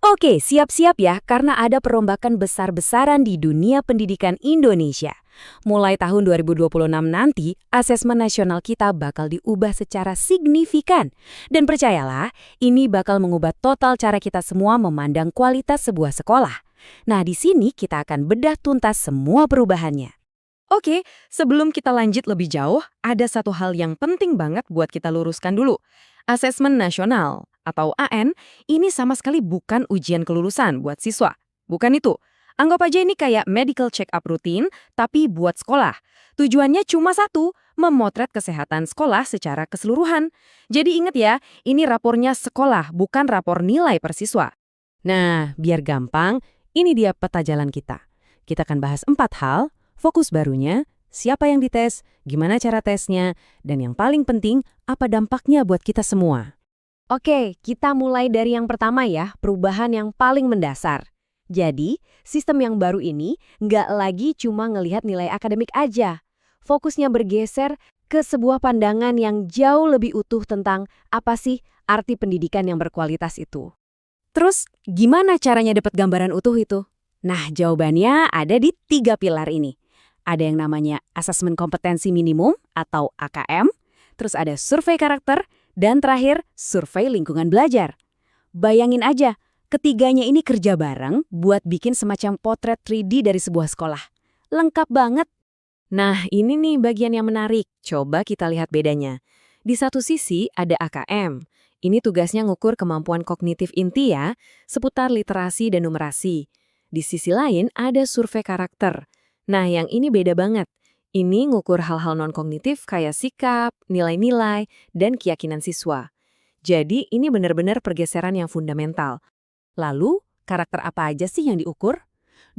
Oke, siap-siap ya, karena ada perombakan besar-besaran di dunia pendidikan Indonesia. Mulai tahun 2026 nanti, asesmen nasional kita bakal diubah secara signifikan. Dan percayalah, ini bakal mengubah total cara kita semua memandang kualitas sebuah sekolah. Nah, di sini kita akan bedah tuntas semua perubahannya. Oke, sebelum kita lanjut lebih jauh, ada satu hal yang penting banget buat kita luruskan dulu. Asesmen nasional atau AN ini sama sekali bukan ujian kelulusan buat siswa. Bukan itu. Anggap aja ini kayak medical check-up rutin, tapi buat sekolah. Tujuannya cuma satu, memotret kesehatan sekolah secara keseluruhan. Jadi ingat ya, ini rapornya sekolah, bukan rapor nilai per siswa. Nah, biar gampang, ini dia peta jalan kita. Kita akan bahas 4 hal, fokus barunya, siapa yang dites, gimana cara tesnya, dan yang paling penting, apa dampaknya buat kita semua. Oke, kita mulai dari yang pertama ya, perubahan yang paling mendasar. Jadi, sistem yang baru ini nggak lagi cuma ngelihat nilai akademik aja. Fokusnya bergeser ke sebuah pandangan yang jauh lebih utuh tentang apa sih arti pendidikan yang berkualitas itu. Terus, gimana caranya dapat gambaran utuh itu? Nah, jawabannya ada di 3 pilar ini. Ada yang namanya asesmen kompetensi minimum atau AKM, terus ada survei karakter, dan terakhir survei lingkungan belajar. Bayangin aja, ketiganya ini kerja bareng buat bikin semacam potret 3D dari sebuah sekolah. Lengkap banget. Nah, ini nih bagian yang menarik. Coba kita lihat bedanya. Di satu sisi ada AKM. Ini tugasnya ngukur kemampuan kognitif inti ya, seputar literasi dan numerasi. Di sisi lain ada survei karakter. Nah, yang ini beda banget. Ini ngukur hal-hal non-kognitif kayak sikap, nilai-nilai, dan keyakinan siswa. Jadi, ini benar-benar pergeseran yang fundamental. Lalu, karakter apa aja sih yang diukur?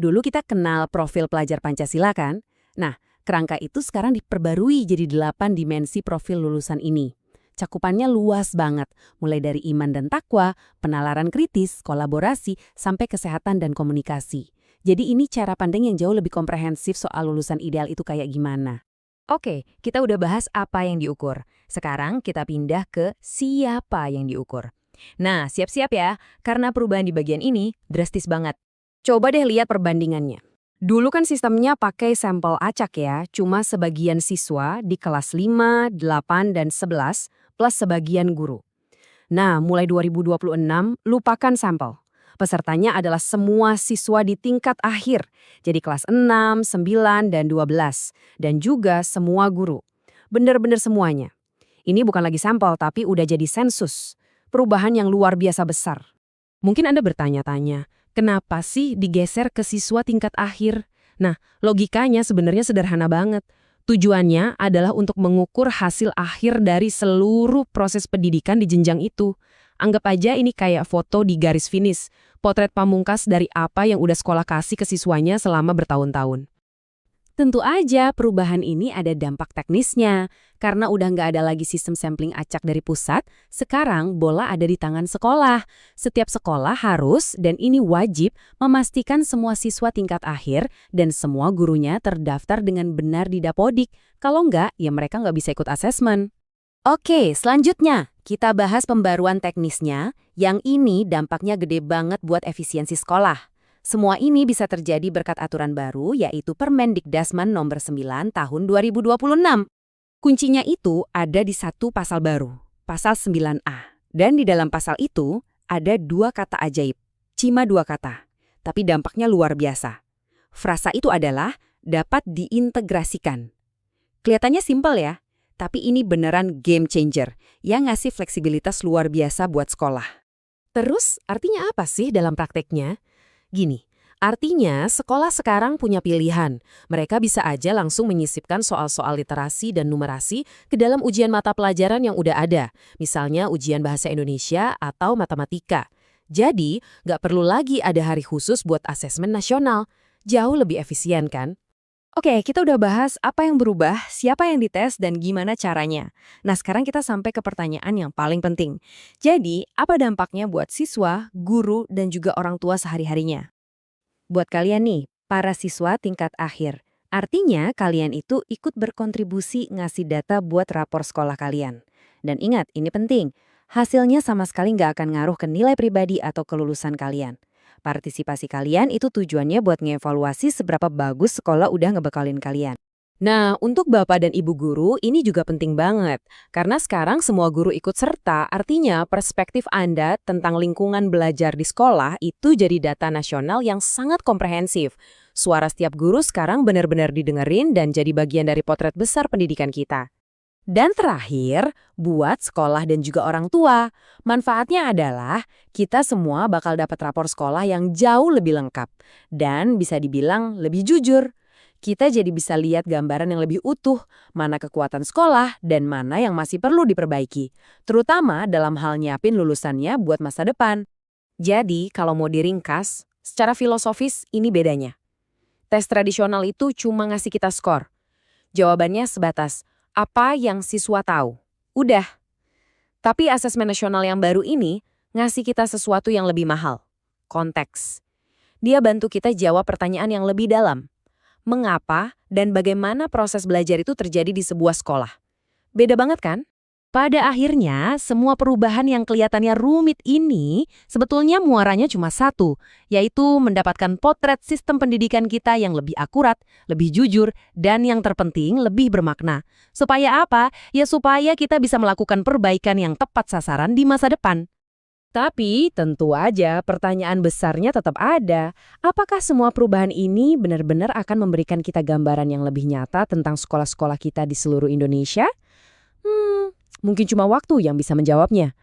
Dulu kita kenal profil pelajar Pancasila kan? Nah, kerangka itu sekarang diperbarui jadi 8 dimensi profil lulusan ini. Cakupannya luas banget, mulai dari iman dan takwa, penalaran kritis, kolaborasi, sampai kesehatan dan komunikasi. Jadi ini cara pandang yang jauh lebih komprehensif soal lulusan ideal itu kayak gimana. Oke, kita udah bahas apa yang diukur. Sekarang kita pindah ke siapa yang diukur. Nah, siap-siap ya, karena perubahan di bagian ini drastis banget. Coba deh lihat perbandingannya. Dulu kan sistemnya pakai sampel acak ya, cuma sebagian siswa di kelas 5, 8, dan 11, plus sebagian guru. Nah, mulai 2026, lupakan sampel. Pesertanya adalah semua siswa di tingkat akhir, jadi kelas 6, 9, dan 12, dan juga semua guru. Bener-bener semuanya. Ini bukan lagi sampel, tapi udah jadi sensus. Perubahan yang luar biasa besar. Mungkin Anda bertanya-tanya, kenapa sih digeser ke siswa tingkat akhir? Nah, logikanya sebenarnya sederhana banget. Tujuannya adalah untuk mengukur hasil akhir dari seluruh proses pendidikan di jenjang itu. Anggap aja ini kayak foto di garis finish, potret pamungkas dari apa yang udah sekolah kasih ke siswanya selama bertahun-tahun. Tentu aja perubahan ini ada dampak teknisnya. Karena udah nggak ada lagi sistem sampling acak dari pusat, sekarang bola ada di tangan sekolah. Setiap sekolah harus, dan ini wajib, memastikan semua siswa tingkat akhir dan semua gurunya terdaftar dengan benar di Dapodik. Kalau nggak, ya mereka nggak bisa ikut asesmen. Oke, selanjutnya kita bahas pembaruan teknisnya. Yang ini dampaknya gede banget buat efisiensi sekolah. Semua ini bisa terjadi berkat aturan baru, yaitu Permendikdasmen nomor 9 tahun 2026. Kuncinya itu ada di satu pasal baru, pasal 9A. Dan di dalam pasal itu ada 2 kata ajaib, cuma 2 kata. Tapi dampaknya luar biasa. Frasa itu adalah dapat diintegrasikan. Kelihatannya simpel ya, tapi ini beneran game changer yang ngasih fleksibilitas luar biasa buat sekolah. Terus artinya apa sih dalam prakteknya? Gini, artinya sekolah sekarang punya pilihan. Mereka bisa aja langsung menyisipkan soal-soal literasi dan numerasi ke dalam ujian mata pelajaran yang udah ada. Misalnya ujian bahasa Indonesia atau matematika. Jadi, nggak perlu lagi ada hari khusus buat asesmen nasional. Jauh lebih efisien kan? Oke, kita udah bahas apa yang berubah, siapa yang dites, dan gimana caranya. Nah, sekarang kita sampai ke pertanyaan yang paling penting. Jadi, apa dampaknya buat siswa, guru, dan juga orang tua sehari-harinya? Buat kalian nih, para siswa tingkat akhir. Artinya, kalian itu ikut berkontribusi ngasih data buat rapor sekolah kalian. Dan ingat, ini penting. hasilnya sama sekali nggak akan ngaruh ke nilai pribadi atau kelulusan kalian. Partisipasi kalian itu tujuannya buat ngevaluasi seberapa bagus sekolah udah ngebekalin kalian. Nah, untuk Bapak dan Ibu guru ini juga penting banget. Karena sekarang semua guru ikut serta, artinya perspektif Anda tentang lingkungan belajar di sekolah itu jadi data nasional yang sangat komprehensif. Suara setiap guru sekarang benar-benar didengerin dan jadi bagian dari potret besar pendidikan kita. Dan terakhir, buat sekolah dan juga orang tua. Manfaatnya adalah kita semua bakal dapat rapor sekolah yang jauh lebih lengkap. Dan bisa dibilang lebih jujur. Kita jadi bisa lihat gambaran yang lebih utuh, mana kekuatan sekolah dan mana yang masih perlu diperbaiki. Terutama dalam hal nyiapin lulusannya buat masa depan. Jadi, kalau mau diringkas, secara filosofis ini bedanya. Tes tradisional itu cuma ngasih kita skor. Jawabannya sebatas, apa yang siswa tahu? Udah. Tapi asesmen nasional yang baru ini ngasih kita sesuatu yang lebih mahal. Konteks. Dia bantu kita jawab pertanyaan yang lebih dalam. Mengapa dan bagaimana proses belajar itu terjadi di sebuah sekolah? Beda banget kan? Pada akhirnya, semua perubahan yang kelihatannya rumit ini sebetulnya muaranya cuma satu, yaitu mendapatkan potret sistem pendidikan kita yang lebih akurat, lebih jujur, dan yang terpenting lebih bermakna. Supaya apa? Ya supaya kita bisa melakukan perbaikan yang tepat sasaran di masa depan. Tapi tentu aja pertanyaan besarnya tetap ada. Apakah semua perubahan ini benar-benar akan memberikan kita gambaran yang lebih nyata tentang sekolah-sekolah kita di seluruh Indonesia? Mungkin cuma waktu yang bisa menjawabnya.